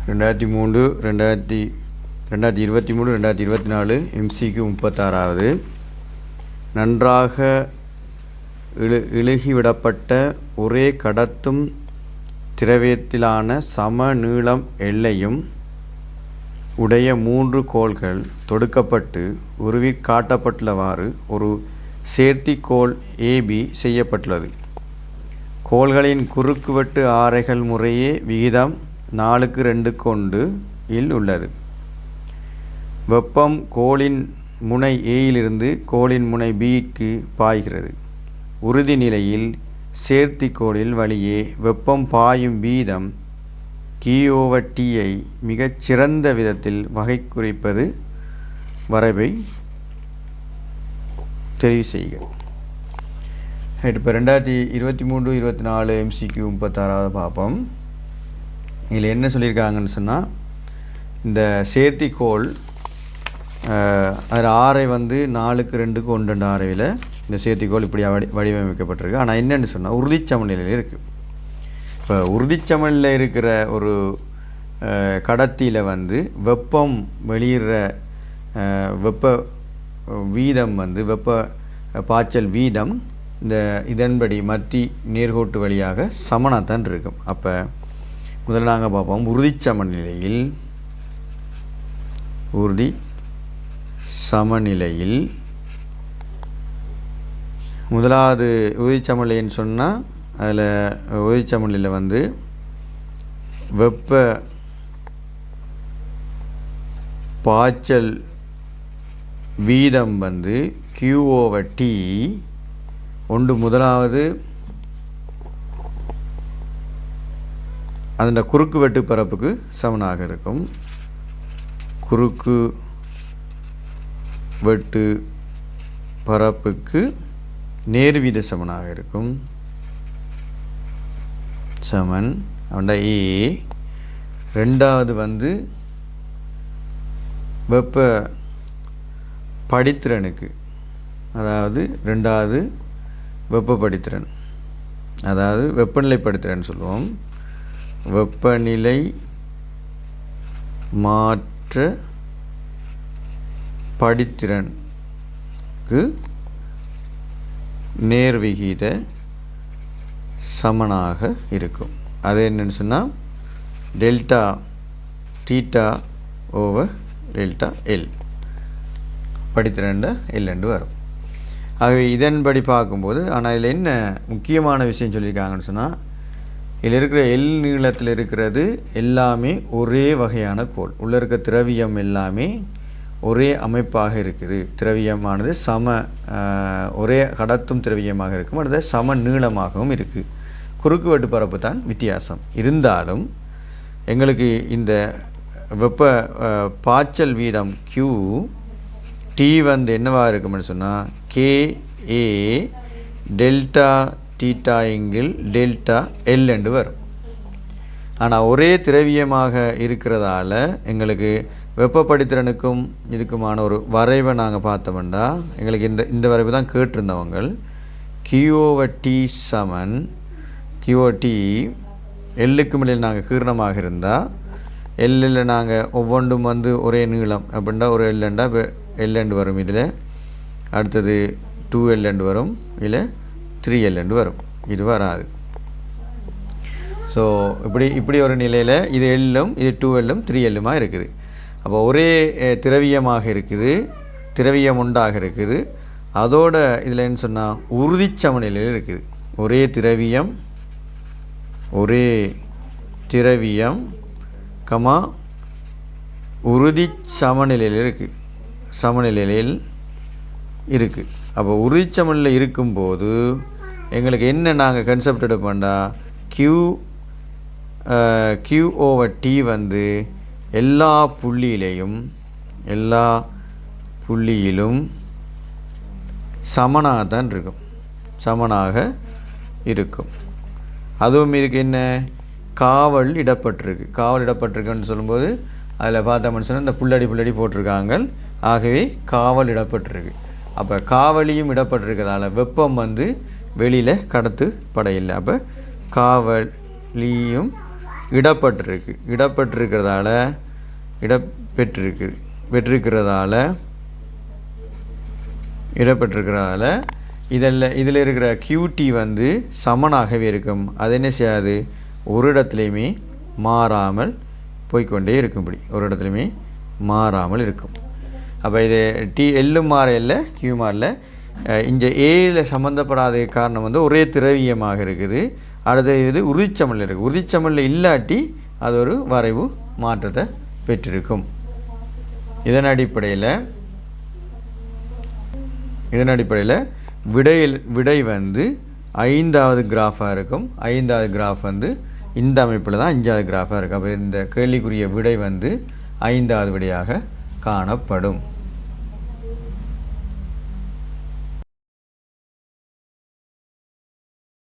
2023 2024 MCQ 36வது நன்றாக இழுகிவிடப்பட்ட ஒரே கடத்தும் திரவியத்திலான சம நீளம் எல்லையும் உடைய 3 கோள்கள் தொடுக்கப்பட்டு உருவிற் காட்டப்பட்டுள்ளவாறு ஒரு சேர்த்திக்கோள் AB செய்யப்பட்டுள்ளது. கோள்களின் குறுக்குவெட்டு ஆரைகள் முறையே விகிதம் 4:2 இல் உள்ளது. வெப்பம் கோளின் முனை Aயிலிருந்து கோளின் முனை Bக்கு பாய்கிறது. உறுதி நிலையில் சேர்த்திக்கோளில் வழியே வெப்பம் பாயும் வீதம் Q/Tஐ மிகச் சிறந்த விதத்தில் வகைக்குறிப்பது வரைவை தெரிவு செய்க. இப்போ 2023-24 MCQ 36வது பார்ப்போம். இதில் என்ன சொல்லியிருக்காங்கன்னு சொன்னால், இந்த சேர்த்திக்கோள் அதில் ஆரை 4:2 ஆரையில் இந்த சேர்த்திக்கோள் இப்படி வடிவமைக்கப்பட்டிருக்கு. ஆனால் என்னென்னு சொன்னால் உறுதிச்சமநிலையில் இருக்குது. இப்போ உறுதிச்சமநிலையில் இருக்கிற ஒரு கடத்தியில் வெப்பம் வெளியிடுற வெப்ப வீதம் வெப்ப பாய்ச்சல் வீதம் இதன்படி மத்தி நேர்கோட்டு வழியாக சமனாகத்தான் இருக்கும். அப்போ முதல்ல நாங்கள் பார்ப்போம். உறுதி சமநிலையில் முதலாவது உறுதி சமநிலைன்னு சொன்னால் அதில் உறுதி சமநிலையில் வெப்ப பாய்ச்சல் வீதம் Q/T முதலாவது அந்த குறுக்கு வெட்டு பரப்புக்கு சமனாக இருக்கும். குறுக்கு வெட்டு பரப்புக்கு நேர்வீத சமனாக இருக்கும். சமன் அவன் A. ரெண்டாவது வெப்ப படித்திறனுக்கு, அதாவது ரெண்டாவது வெப்ப படித்திறன், அதாவது வெப்பநிலை படித்திறன் சொல்லுவோம். வெப்பநிலை மாற்ற படித்திறனுக்கு நேர்விகித சமனாக இருக்கும். அது என்னன்னு சொன்னால் டெல்டா θ/Δl படித்திறன் L வரும். ஆகவே இதன்படி பார்க்கும்போது, ஆனால் இதில் என்ன முக்கியமான விஷயம் சொல்லியிருக்காங்கன்னு சொன்னால், இதில் இருக்கிற L நீளத்தில் இருக்கிறது எல்லாமே ஒரே வகையான கோள். உள்ளே இருக்க திரவியம் எல்லாமே ஒரே அமைப்பாக இருக்குது. திரவியமானது ஒரே கடத்தும் திரவியமாக இருக்கும். அடுத்த சம நீளமாகவும் இருக்குது. குறுக்குவெட்டு பரப்பு தான் வித்தியாசம். இருந்தாலும் எங்களுக்கு இந்த வெப்ப பாய்ச்சல் வீதம் Q/T என்னவாக இருக்கும்னு சொன்னால் KA டெல்டா தீட்டா எங்கில் டெல்டா L என்று வரும். ஆனால் ஒரே திரவியமாக இருக்கிறதால எங்களுக்கு வெப்ப படித்திறனுக்கும் இதுக்குமான ஒரு வரைவை நாங்கள் பார்த்தோம்னா, எங்களுக்கு இந்த வரைவு தான் கேட்டிருந்தவங்க. Q/T சமன் Q/T Lக்கு மேலே நாங்கள் கீரணமாக இருந்தால் Lல் நாங்கள் ஒவ்வொன்றும் ஒரே நீளம் அப்படின்னா ஒரு L வரும். இதில் அடுத்தது 2L வரும். இதில் 3L வரும். இது வராது. ஸோ இப்படி ஒரு நிலையில் இது Lம் இது 2Lம் 3Lமாக இருக்குது. அப்போ ஒரே திரவியமாக இருக்குது, திரவியம் உண்டாக இருக்குது. அதோட இதில் என்ன சொன்னால் உறுதி சமநிலையில் இருக்குது. ஒரே திரவியம் உறுதி சமநிலையில் இருக்குது. அப்போ உறுதி சமநிலையில் இருக்கும்போது எங்களுக்கு என்ன நாங்கள் கன்செப்ட் எடுப்போம்னா, Q/T எல்லா புள்ளியிலும் சமனாக இருக்கும். அதுவும் இதுக்கு என்ன காவல் இடப்பட்டிருக்குன்னு சொல்லும்போது அதில் பார்த்தோம்னு சொன்னால் இந்த புள்ளடி போட்டிருக்காங்க. ஆகவே காவல் இடப்பட்டிருக்கு. அப்போ காவலியும் இடப்பட்டிருக்கிறதால வெப்பம் வெளியில் கடத்து படையில்லை. அப்போ காவலியும் இடப்பெற்றிருக்கிறதால இதில் இருக்கிற QT வந்து சமனாகவே இருக்கும். அது என்ன செய்யாது, ஒரு இடத்துலையுமே மாறாமல் போய்கொண்டே இருக்கும்படி, ஒரு இடத்துலையுமே மாறாமல் இருக்கும். அப்போ இது எல்லும் மாற இல்லை, கியூ மாறல. இங்கே ஏல சம்மந்தப்படாத காரணம் வந்து ஒரே திரவியமாக இருக்குது. அடுத்த இது உறுதிச்சமனில் இருக்குது. உறுதிச்சமனில் இல்லாட்டி அது ஒரு வரைவு மாற்றத்தை பெற்றிருக்கும். இதன் அடிப்படையில் விடை வந்து 5வது கிராஃபாக இருக்கும். 5வது கிராஃப் வந்து இந்த அமைப்பில் தான் 5வது கிராஃபாக இருக்கும். அப்போ இந்த கேள்விக்குரிய விடை வந்து 5வது விடையாக காணப்படும்.